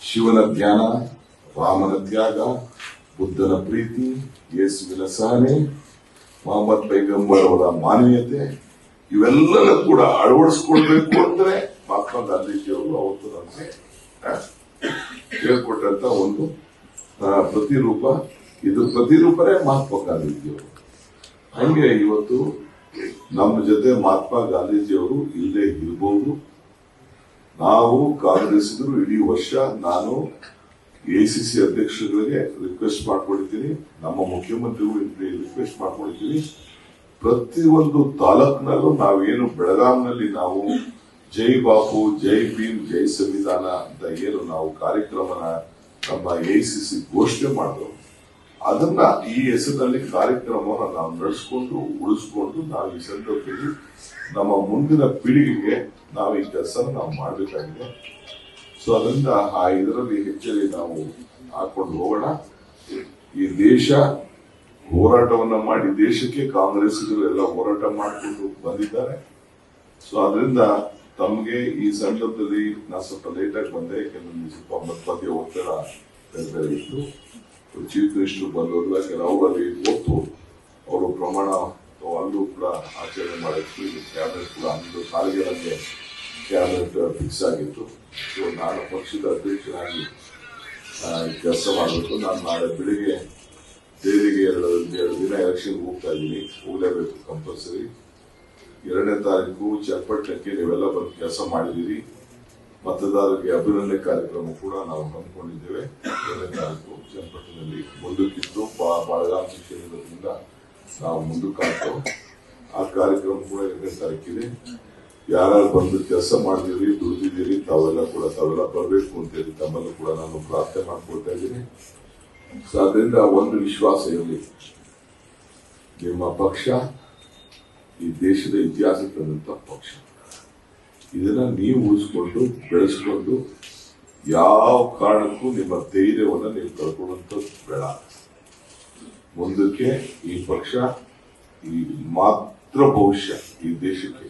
ಶಿವನ ಜ್ಞಾನ, ರಾಮನ ತ್ಯಾಗ, ಬುದ್ಧನ ಪ್ರೀತಿ, ಯೇಸುವಿನ ಸಹನೆ, ಮೊಹಮ್ಮದ್ ಪೈಗಂಬರ್ ಅವರ ಮಾನವೀಯತೆ ಇವೆಲ್ಲನೂ ಕೂಡ ಅಳವಡಿಸ್ಕೊಳ್ಬೇಕು ಅಂದ್ರೆ ಮಹಾತ್ಮ ಗಾಂಧೀಜಿಯವರು ಅವತ್ತು ನಮಗೆ ಹೇಳ್ಕೊಟ್ಟಂತ ಒಂದು ಪ್ರತಿರೂಪ. ಇದು ಪ್ರತಿರೂಪನೇ ಮಹಾತ್ಮ ಗಾಂಧೀಜಿಯವರು. ಹಂಗೆ ಇವತ್ತು ನಮ್ಮ ಜೊತೆ ಮಹಾತ್ಮ ಗಾಂಧೀಜಿಯವರು ಇಲ್ಲೇ ಇರಬಹುದು. ನಾವು ಕಾಂಗ್ರೆಸ್ಸಿಗರು ಇಡೀ ವರ್ಷ ನಾನು ಎಸಿಸಿ ಅಧ್ಯಕ್ಷರುಗಳಿಗೆ ರಿಕ್ವೆಸ್ಟ್ ಮಾಡ್ಕೊಂಡಿದ್ದೀನಿ, ನಮ್ಮ ಮುಖ್ಯಮಂತ್ರಿಗಳು ರಿಕ್ವೆಸ್ಟ್ ಮಾಡ್ಕೊಂಡಿದ್ದೀನಿ. ಪ್ರತಿಯೊಂದು ತಾಲೂಕಿನಲ್ಲೂ ನಾವೇನು ಬೆಳಗಾಂನಲ್ಲಿ ನಾವು ಜೈ ಬಾಪು, ಜೈ ಭೀಮ್, ಜೈ ಸಂವಿಧಾನ ಅಂತ ಏನು ನಾವು ಕಾರ್ಯಕ್ರಮನ ನಮ್ಮ ಎಸಿಸಿ ಘೋಷಣೆ ಮಾಡಿದ್ರು, ಅದನ್ನ ಈ ಹೆಸರಿನಲ್ಲಿ ಕಾರ್ಯಕ್ರಮವನ್ನು ನಾವು ನಡೆಸಿಕೊಂಡು ಉಳಿಸ್ಕೊಂಡು ನಾವು ಈ ಸಂದರ್ಭದಲ್ಲಿ ನಮ್ಮ ಮುಂದಿನ ಪೀಳಿಗೆಗೆ ನಾವು ಈ ಕೆಲಸ ನಾವು ಮಾಡಬೇಕಾಗಿದೆ. ಸೊ ಅದರಿಂದ ಆ ಇದರಲ್ಲಿ ಹೆಚ್ಚಾಗಿ ನಾವು ಹಾಕೊಂಡು ಹೋಗೋಣ. ಈ ದೇಶ ಹೋರಾಟವನ್ನ ಮಾಡಿ, ದೇಶಕ್ಕೆ ಕಾಂಗ್ರೆಸ್ಗಳೆಲ್ಲ ಹೋರಾಟ ಮಾಡಿಕೊಂಡು ಬಂದಿದ್ದಾರೆ. ಸೊ ಅದರಿಂದ ತಮಗೆ ಈ ಸಂದರ್ಭದಲ್ಲಿ ನಾನು ಸ್ವಲ್ಪ ಲೇಟಾಗಿ ಬಂದೆ, ಯಾಕೆಂದ್ರೆ ಸ್ವಲ್ಪ ಮತ್ತದೇ ಒತ್ತಡ ಇತ್ತು. ಚೀಫ್ ಮಿನಿಸ್ಟರ್ ಬಂದೋದ್ರ ಕೆಲವರಲ್ಲಿ ಹೊತ್ತು ಅವರು ಪ್ರಮಾಣ ಅಲ್ಲೂ ಕೂಡ ಆಚರಣೆ ಮಾಡಿತ್ತು. ಕ್ಯಾಬಿನೆಟ್ ಕೂಡ ಅಂದು ಸಾಲಿಗೆ ಕ್ಯಾಬಿನೆಟ್ ಫಿಕ್ಸ್ ಆಗಿತ್ತು. ಸೊ ನಾನು ಪಕ್ಷದ ಅಧ್ಯಕ್ಷನಾಗಿ ಕೆಲಸ ಮಾಡಬೇಕು. ನಾನು ನಾಳೆ ಬೆಳಿಗ್ಗೆ ದೆಹಲಿಗೆ ಎರಡು ದಿನ ಎಲೆಕ್ಷನ್ ಹೋಗ್ತಾ ಇದ್ದೀನಿ, ಹೋಗಲೇಬೇಕು ಕಂಪಲ್ಸರಿ. 2ನೇ ತಾರೀಕು ಚನ್ನಪಟ್ಟಣಕ್ಕೆ ನೀವೆಲ್ಲ ಬಂದು ಕೆಲಸ ಮಾಡಿದ್ದೀರಿ. ಮತದಾರರಿಗೆ ಅಭಿನಂದನೆ ಕಾರ್ಯಕ್ರಮ ಕೂಡ ನಾವು ಹಮ್ಮಿಕೊಂಡಿದ್ದೇವೆ. 2ನೇ ತಾರೀಕು ಚನ್ನಪಟ್ಟಣದಲ್ಲಿ ಮುಂದಕ್ಕಿತ್ತು, ಬಾಳಗಾಂ ಶಿಕ್ಷಣ ಇರೋದ್ರಿಂದ ನಾವು ಮುಂದಕ್ಕಾಗ್ತೋ. ಆ ಕಾರ್ಯಕ್ರಮ ಕೂಡ 2ನೇ ತಾರೀಕಿದೆ. ಯಾರು ಬಂದು ಕೆಲಸ ಮಾಡಿದಿರಿ, ದುಡಿದಿದ್ದೀರಿ, ತಾವೆಲ್ಲ ಬರಬೇಕು ಅಂತೇಳಿ ತಮ್ಮಲ್ಲೂ ಕೂಡ ನಾನು ಪ್ರಾರ್ಥನೆ ಮಾಡ್ಕೊಳ್ತಾ ಇದ್ದೀನಿ. ಸೊ ಅದರಿಂದ ಒಂದು ವಿಶ್ವಾಸ ಇರಲಿ, ನಿಮ್ಮ ಪಕ್ಷ ಈ ದೇಶದ ಇತಿಹಾಸ ತಂದಂತ ಪಕ್ಷ. ಇದನ್ನ ನೀವು ಉಳಿಸ್ಕೊಂಡು ಬೆಳೆಸ್ಕೊಂಡು ಯಾವ ಕಾರಣಕ್ಕೂ ನಿಮ್ಮ ಧೈರ್ಯವನ್ನು ನೀವು ಕಳ್ಕೊಳ್ಳುವಂತ ಬೇಡ. ಮುಂದಕ್ಕೆ ಈ ಪಕ್ಷ ಈ ಮಾತ್ರ ಭವಿಷ್ಯ ಈ ದೇಶಕ್ಕೆ.